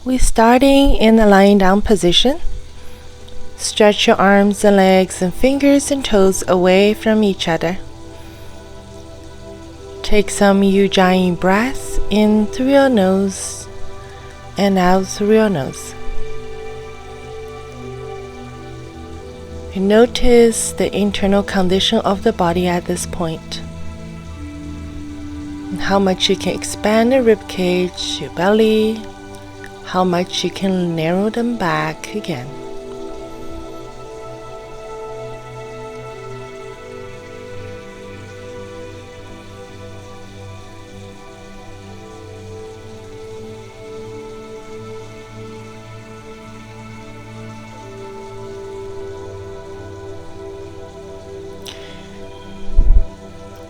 We're starting in the lying down position. Stretch your arms and legs and fingers and toes away from each other. Take some Ujjayi breaths in through your nose and out through your nose. And notice the internal condition of the body at this point. And how much you can expand the rib cage, your belly, how much you can narrow them back again.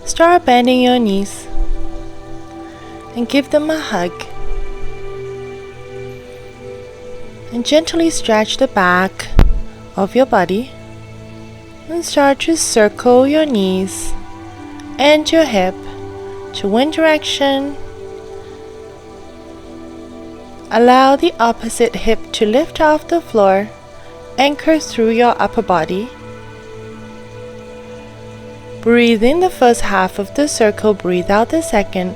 Start bending your knees and give them a hug. And gently stretch the back of your body and start to circle your knees and your hip to one direction. Allow the opposite hip to lift off the floor, anchor through your upper body. Breathe in the first half of the circle, breathe out the second.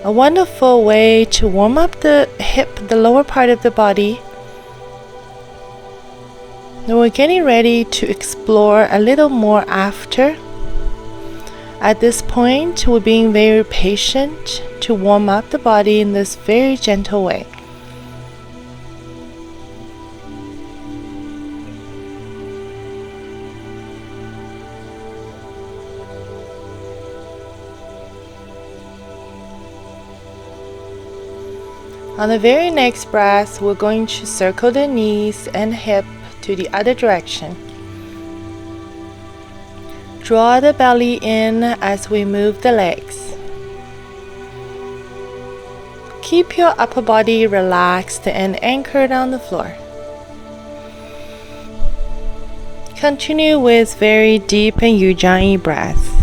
A wonderful way to warm up the hip, the lower part of the body. Now we're getting ready to explore a little more after. At this point, we're being very patient to warm up the body in this very gentle way. On the very next breath, we're going to circle the knees and hip to the other direction. Draw the belly in as we move the legs. Keep your upper body relaxed and anchored on the floor. Continue with very deep and Ujjayi breaths.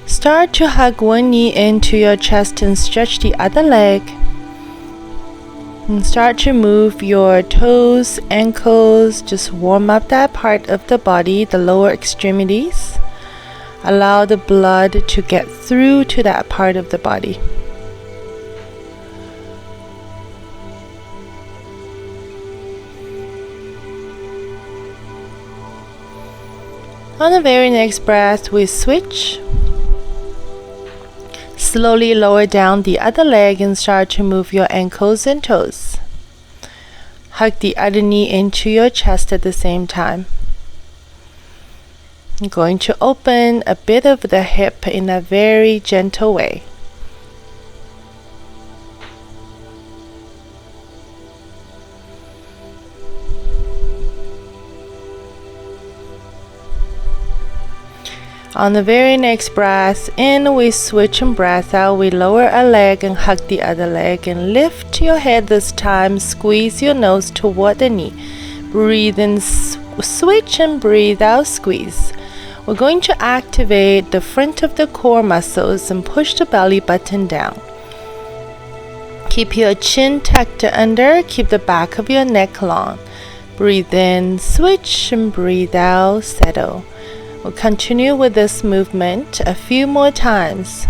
Start to hug one knee into your chest and stretch the other leg. And start to move your toes, ankles, just warm up that part of the body, the lower extremities. Allow the blood to get through to that part of the body. On the very next breath, we switch. Slowly lower down the other leg and start to move your ankles and toes. Hug the other knee into your chest at the same time. I'm going to open a bit of the hip in a very gentle way. On the very next breath in, we switch and breath out. We lower a leg and hug the other leg and lift your head this time. Squeeze your nose toward the knee. Breathe in, switch and breathe out, squeeze. We're going to activate the front of the core muscles and push the belly button down. Keep your chin tucked under. Keep the back of your neck long. Breathe in, switch and breathe out, settle. We'll continue with this movement a few more times.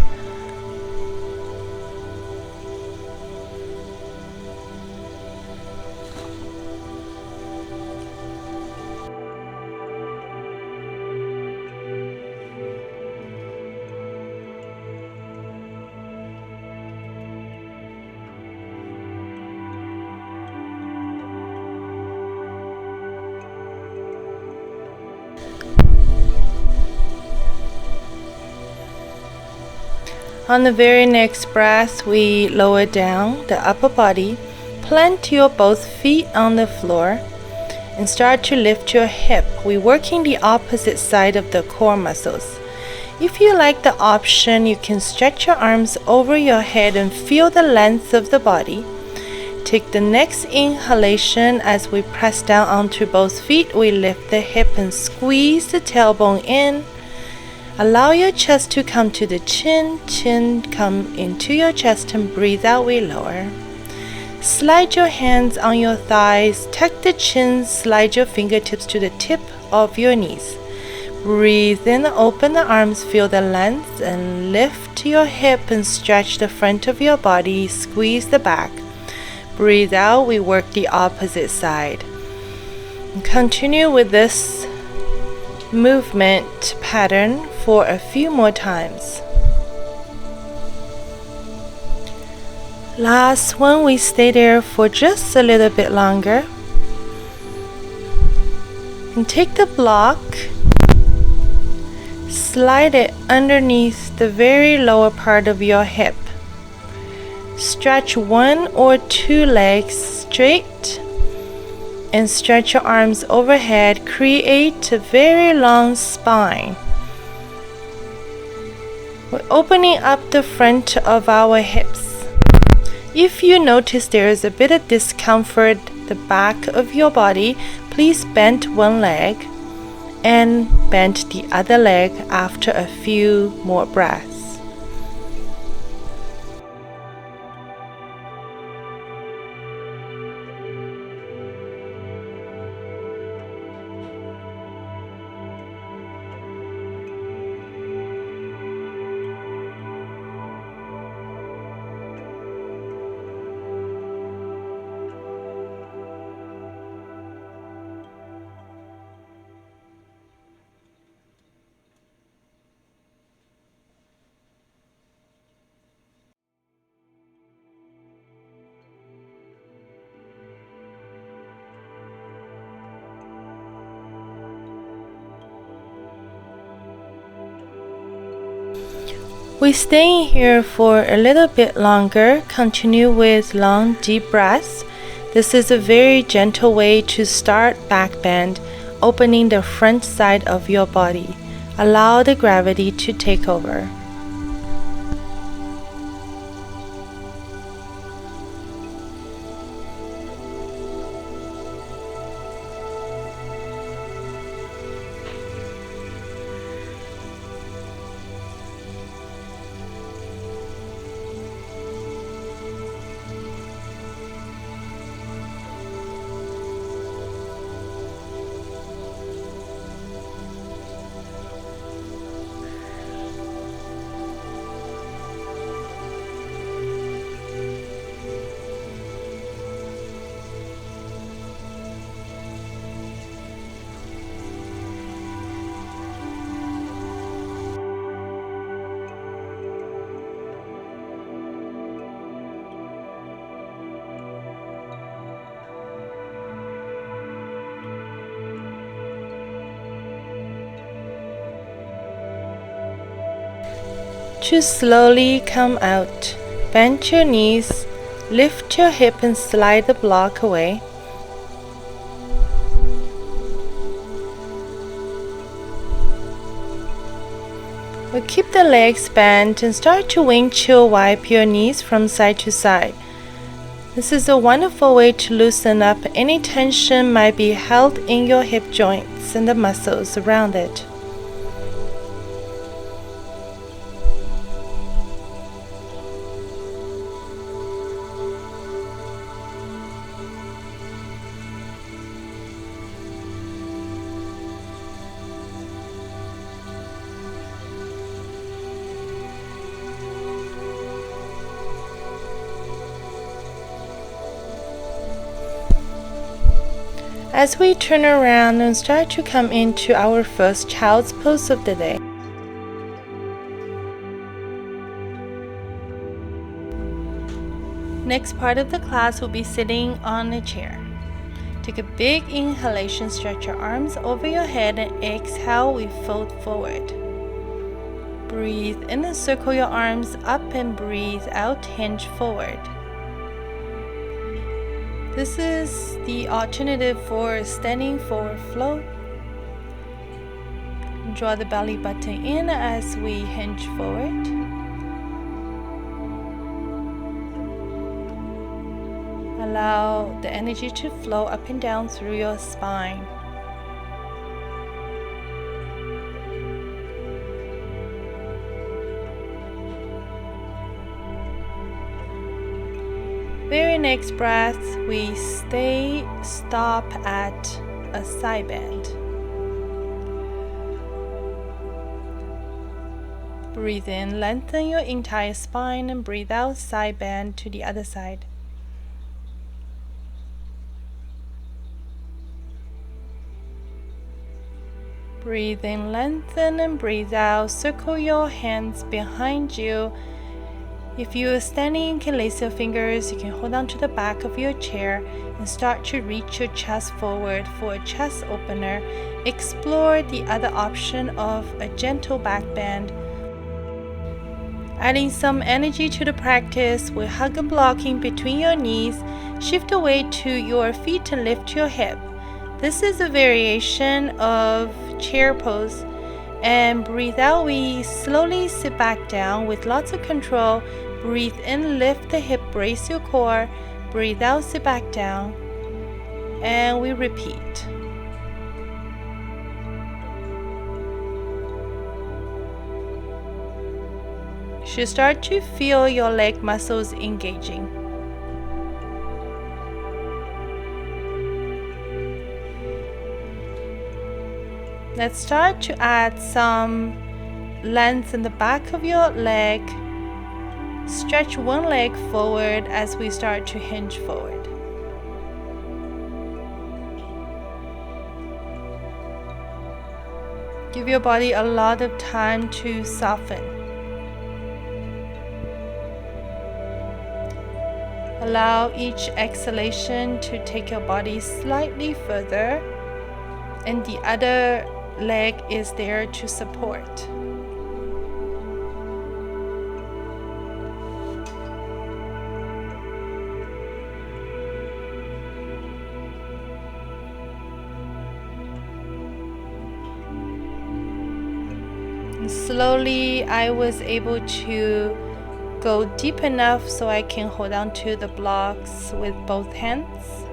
On the very next breath, we lower down the upper body, plant your both feet on the floor, and start to lift your hip. We're working the opposite side of the core muscles. If you like the option, you can stretch your arms over your head and feel the length of the body. Take the next inhalation as we press down onto both feet. We lift the hip and squeeze the tailbone in. Allow your chest to come to the chin, chin come into your chest, and breathe out, we lower. Slide your hands on your thighs, tuck the chin, slide your fingertips to the tip of your knees. Breathe in, open the arms, feel the length, and lift your hip and stretch the front of your body, squeeze the back. Breathe out, we work the opposite side. And continue with this movement pattern for a few more times. Last one, we stay there for just a little bit longer. And take the block, slide it underneath the very lower part of your hip. Stretch one or two legs straight and stretch your arms overhead. Create a very long spine. We're opening up the front of our hips. If you notice there is a bit of discomfort the back of your body, please bend one leg and bend the other leg after a few more breaths. We stay here for a little bit longer. Continue with long deep breaths. This is a very gentle way to start back bend, opening the front side of your body. Allow the gravity to take over. To slowly come out, bend your knees, lift your hip and slide the block away. We'll keep the legs bent and start to wind chill, wipe your knees from side to side. This is a wonderful way to loosen up any tension might be held in your hip joints and the muscles around it. As we turn around and start to come into our first child's pose of the day. Next part of the class will be sitting on a chair. Take a big inhalation, stretch your arms over your head, and exhale, we fold forward. Breathe in and circle your arms up and breathe out, hinge forward. This is the alternative for standing forward float. Draw the belly button in as we hinge forward. Allow the energy to flow up and down through your spine. Very next breath, we stop at a side bend. Breathe in, lengthen your entire spine, and breathe out, side bend to the other side. Breathe in, lengthen, and breathe out. Circle your hands behind you. If you are standing, you can lace your fingers. You can hold on to the back of your chair and start to reach your chest forward for a chest opener. Explore the other option of a gentle back bend. Adding some energy to the practice with hug and blocking between your knees. Shift away to your feet and lift your hip. This is a variation of chair pose. And breathe out, we slowly sit back down with lots of control. Breathe in, lift the hip, brace your core. Breathe out, sit back down. And we repeat. You should start to feel your leg muscles engaging. Let's start to add some length in the back of your leg. Stretch one leg forward as we start to hinge forward. Give your body a lot of time to soften. Allow each exhalation to take your body slightly further, and the other leg is there to support. And slowly, I was able to go deep enough so I can hold on to the blocks with both hands.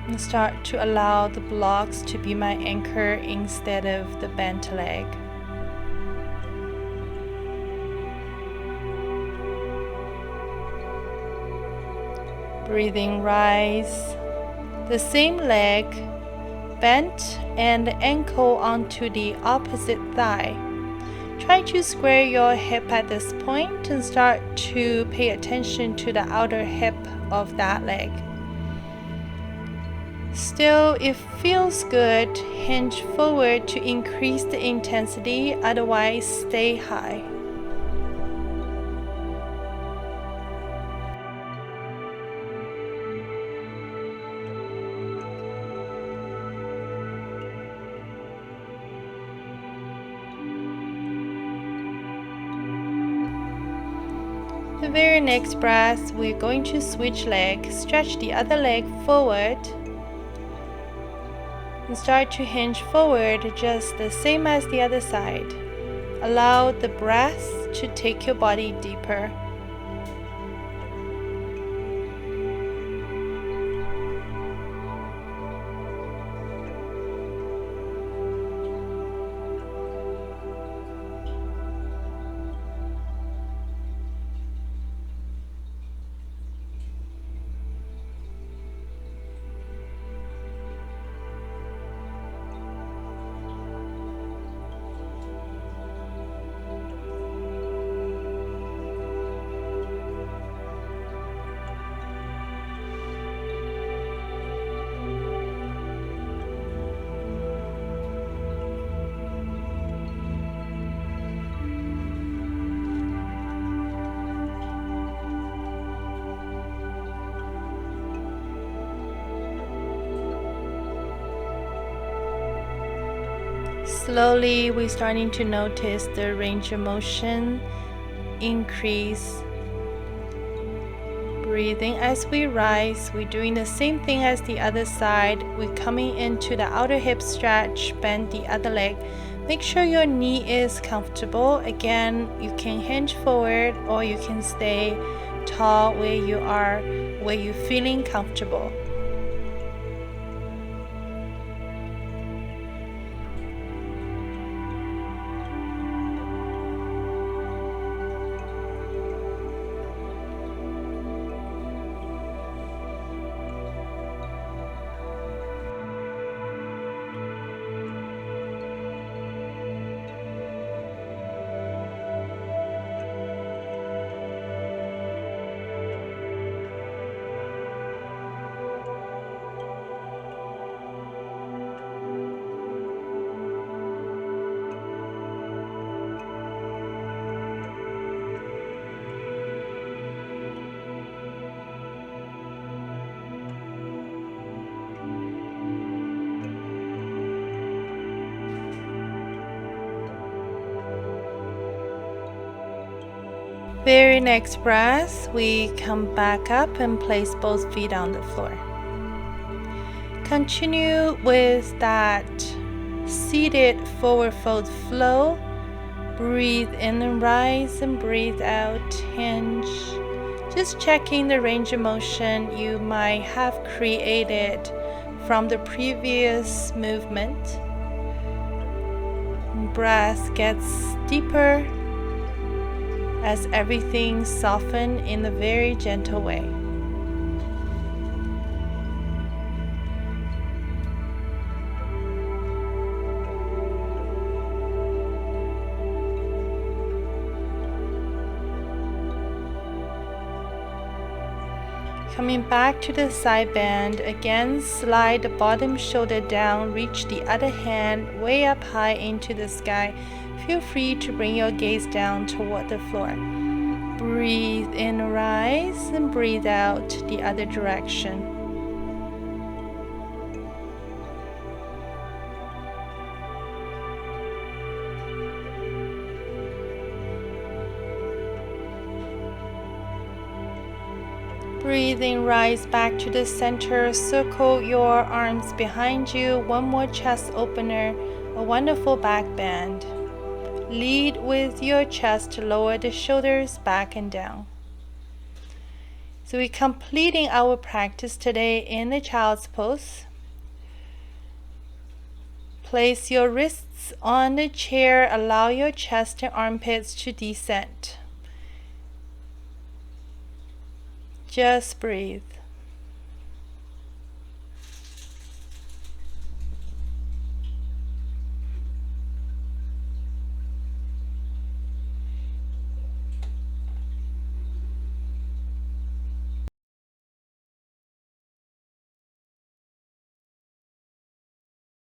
And start to allow the blocks to be my anchor instead of the bent leg. Breathing, rise. The same leg, bent and ankle onto the opposite thigh. Try to square your hip at this point and start to pay attention to the outer hip of that leg. Still, if feels good, hinge forward to increase the intensity, otherwise stay high. The very next breath, we're going to switch leg, stretch the other leg forward. And start to hinge forward just the same as the other side. Allow the breath to take your body deeper. Slowly, we're starting to notice the range of motion increase. Breathing as we rise. We're doing the same thing as the other side. We're coming into the outer hip stretch, bend the other leg. Make sure your knee is comfortable. Again, you can hinge forward or you can stay tall where you are, where you're feeling comfortable. Very next breath, we come back up and place both feet on the floor. Continue with that seated forward fold flow. Breathe in and rise and breathe out, hinge. Just checking the range of motion you might have created from the previous movement. Breath gets deeper as everything softens in a very gentle way. Coming back to the side bend, again slide the bottom shoulder down, reach the other hand way up high into the sky. Feel free to bring your gaze down toward the floor. Breathe in, rise, and breathe out the other direction. Breathing, rise back to the center. Circle your arms behind you. One more chest opener, a wonderful back bend. Lead with your chest to lower the shoulders back and down. So we're completing our practice today in the child's pose. Place your wrists on the chair. Allow your chest and armpits to descend. Just breathe.